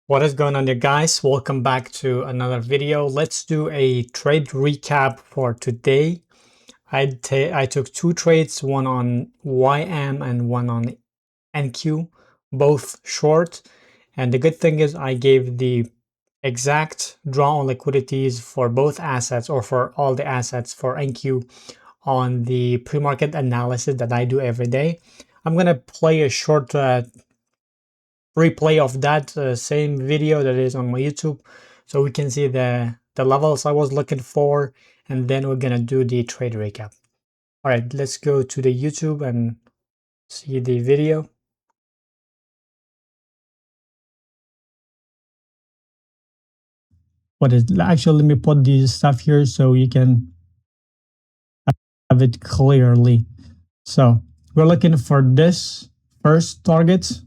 What is going on there, guys? Welcome back to another video. Let's do a trade recap for today. I took two trades, one on YM and one on NQ, both short. And the good thing is I gave the exact draw on liquidities for both assets, or for all the assets for NQ, on the pre-market analysis that I do every day. I'm going to play a short replay of that same video that is on my YouTube, so we can see the levels I was looking for, and then we're gonna do the trade recap. All right, let's go to the YouTube and see the video. What is actually? Let me put these stuff here so you can have it clearly. So we're looking for this first target,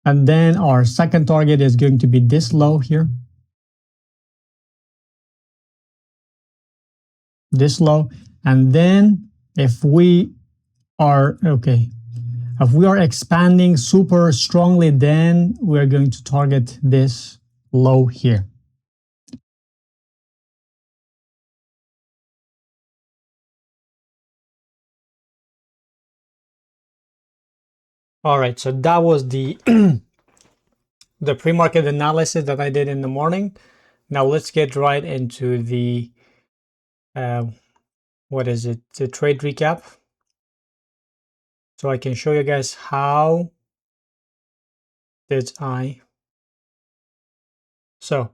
and then our second target is going to be this low here. This low, and then if we are if we are expanding super strongly, then we're going to target this low here. All right, so that was the the pre-market analysis that I did in the morning. Now let's get right into the what is it, the trade recap, so I can show you guys how did I. So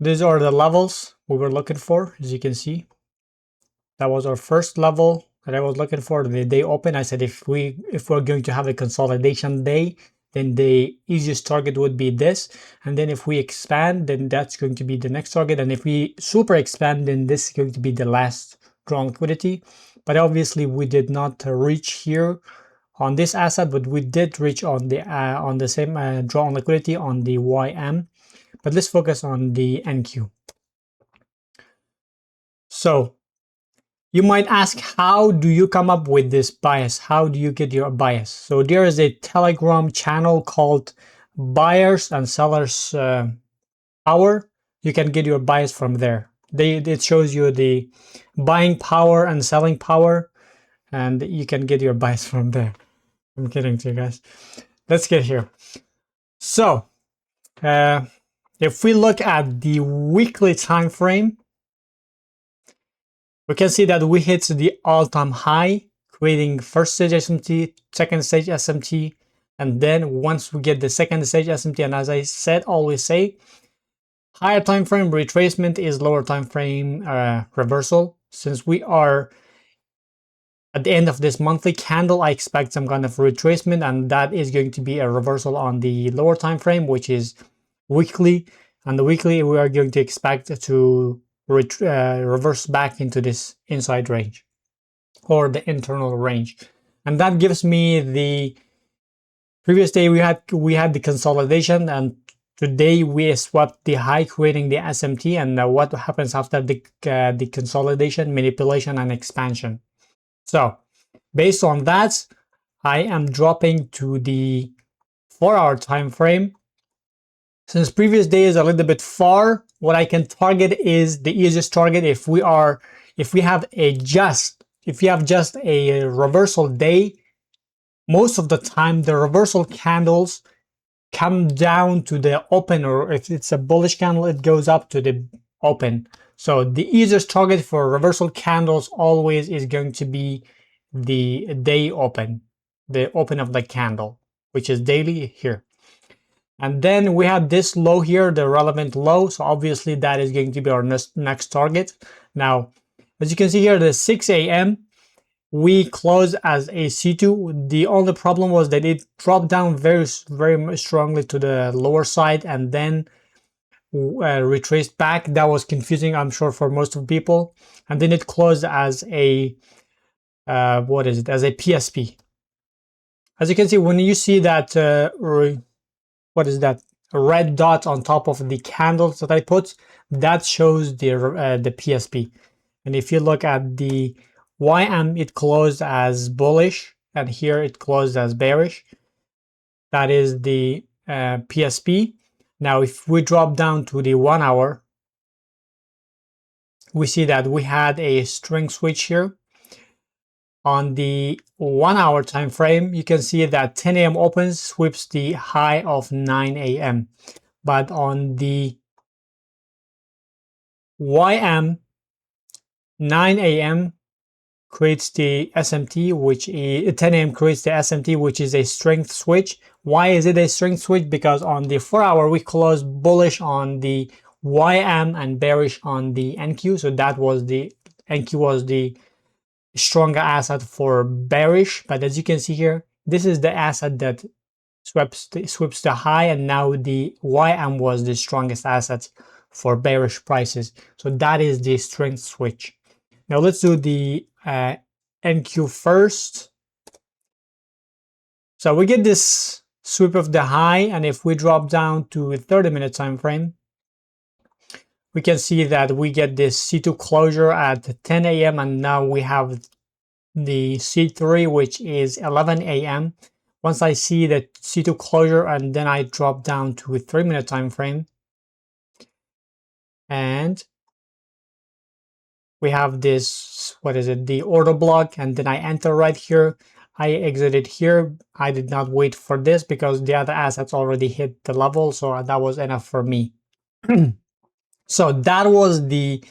these are the levels we were looking for. As you can see, that was our first level that I was looking for. The day open, I said if we're going to have a consolidation day, then the easiest target would be this, and then if we expand, then that's going to be the next target, and if we super expand, then this is going to be the last draw on liquidity. But obviously we did not reach here on this asset, but we did reach on the same draw on liquidity on the YM. But let's focus on the NQ. So you might ask, how do you come up with this bias? How do you get your bias? So there is a Telegram channel called Buyers and Sellers Power. You can get your bias from there. It shows you the buying power and selling power, and you can get your bias from there. I'm kidding to you guys. Let's get here. So if we look at the weekly time frame, we can see that we hit the all-time high, creating first stage SMT, second stage SMT, and then once we get the second stage SMT, and as I said, always say, higher time frame retracement is lower time frame reversal. Since we are at the end of this monthly candle, I expect some kind of retracement, and that is going to be a reversal on the lower time frame, which is weekly. And the weekly, we are going to expect to reverse back into this inside range, or the internal range, and that gives me the previous day we had the consolidation, and today we swept the high, creating the SMT. And what happens after the consolidation, manipulation, and expansion? So based on that, I am dropping to the 4-hour time frame. Since previous day is a little bit far, what I can target is the easiest target. If we have just a reversal day, most of the time the reversal candles come down to the open, or if it's a bullish candle, it goes up to the open. So the easiest target for reversal candles always is going to be the day open, the open of the candle, which is daily here. And then we have this low here, the relevant low. So obviously that is going to be our next target. Now, as you can see here, the 6 a.m. we closed as a C2. The only problem was that it dropped down very strongly to the lower side, and then retraced back. That was confusing, I'm sure, for most of people. And then it closed as a as a PSP. As you can see, when you see that what is that, a red dot on top of the candles that I put, that shows the PSP. And if you look at the YM, it closed as bullish, and here it closed as bearish. That is the PSP. Now, if we drop down to the 1 hour, we see that we had a string switch here. On the 1 hour time frame, you can see that 10 a.m. opens, sweeps the high of 9 a.m. But on the YM, 9 a.m. creates the SMT, which is 10 a.m. creates the SMT, which is a strength switch. Why is it a strength switch? Because on the 4 hour, we closed bullish on the YM and bearish on the NQ. So that was the NQ was the stronger asset for bearish. But as you can see here, this is the asset that sweeps the high, and now the YM was the strongest asset for bearish prices. So that is the strength switch. Now let's do the NQ first. So we get this sweep of the high, and if we drop down to a 30-minute time frame, we can see that we get this C2 closure at 10 a.m. and now we have the C3, which is 11 a.m. Once I see the C2 closure, and then I drop down to a 3-minute time frame, and we have this, what is it, the order block, and then I enter right here. I exited here. I did not wait for this because the other assets already hit the level, so that was enough for me. So that was the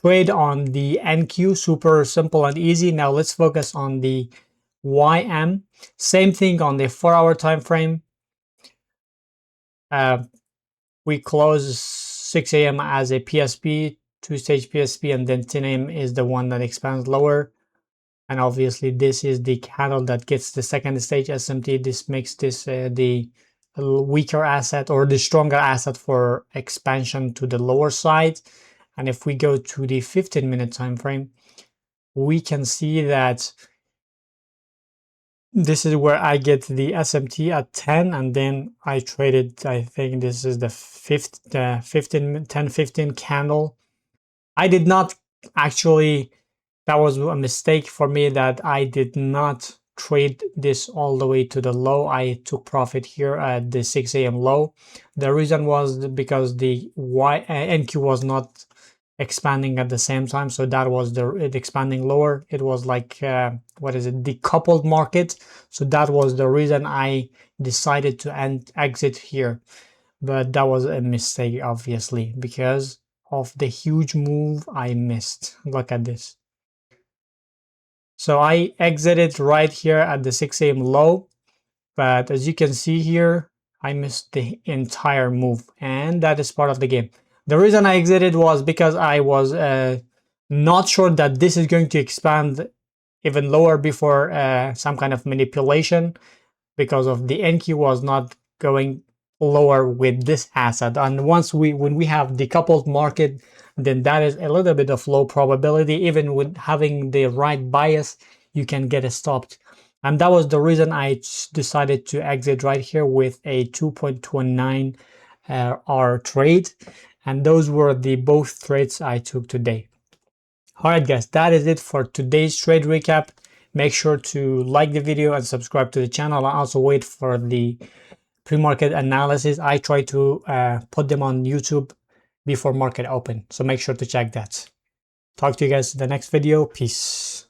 trade on the NQ, super simple and easy. Now let's focus on the YM. Same thing on the 4-hour time frame. We close 6 a.m. as a PSP, 2-stage PSP, and then 10 a.m. is the one that expands lower. And obviously this is the candle that gets the second stage SMT. This makes this the weaker asset or the stronger asset for expansion to the lower side. And if we go to the 15-minute time frame, we can see that this is where I get the SMT at 10, and then I traded, I think this is the 10-15 candle. I did not actually, that was a mistake for me that I did not trade this all the way to the low. I took profit here at the 6 a.m. low. The reason was because the NQ was not expanding at the same time, so that was it expanding lower. It was like what is it, decoupled market, so that was the reason I decided to exit here. But that was a mistake, obviously, because of the huge move I missed. Look at this. So I exited right here at the 6 a.m. low, but as you can see here, I missed the entire move, and that is part of the game. The reason I exited was because I was not sure that this is going to expand even lower before some kind of manipulation, because of the NQ was not going lower with this asset. And when we have decoupled market, then that is a little bit of low probability. Even with having the right bias, you can get it stopped. And that was the reason I decided to exit right here with a 2.29 hour trade. And those were the both trades I took today. Alright guys, that is it for today's trade recap. Make sure to like the video and subscribe to the channel, and also wait for the pre-market analysis. I try to put them on YouTube before market open, so make sure to check that. Talk to you guys in the next video. Peace.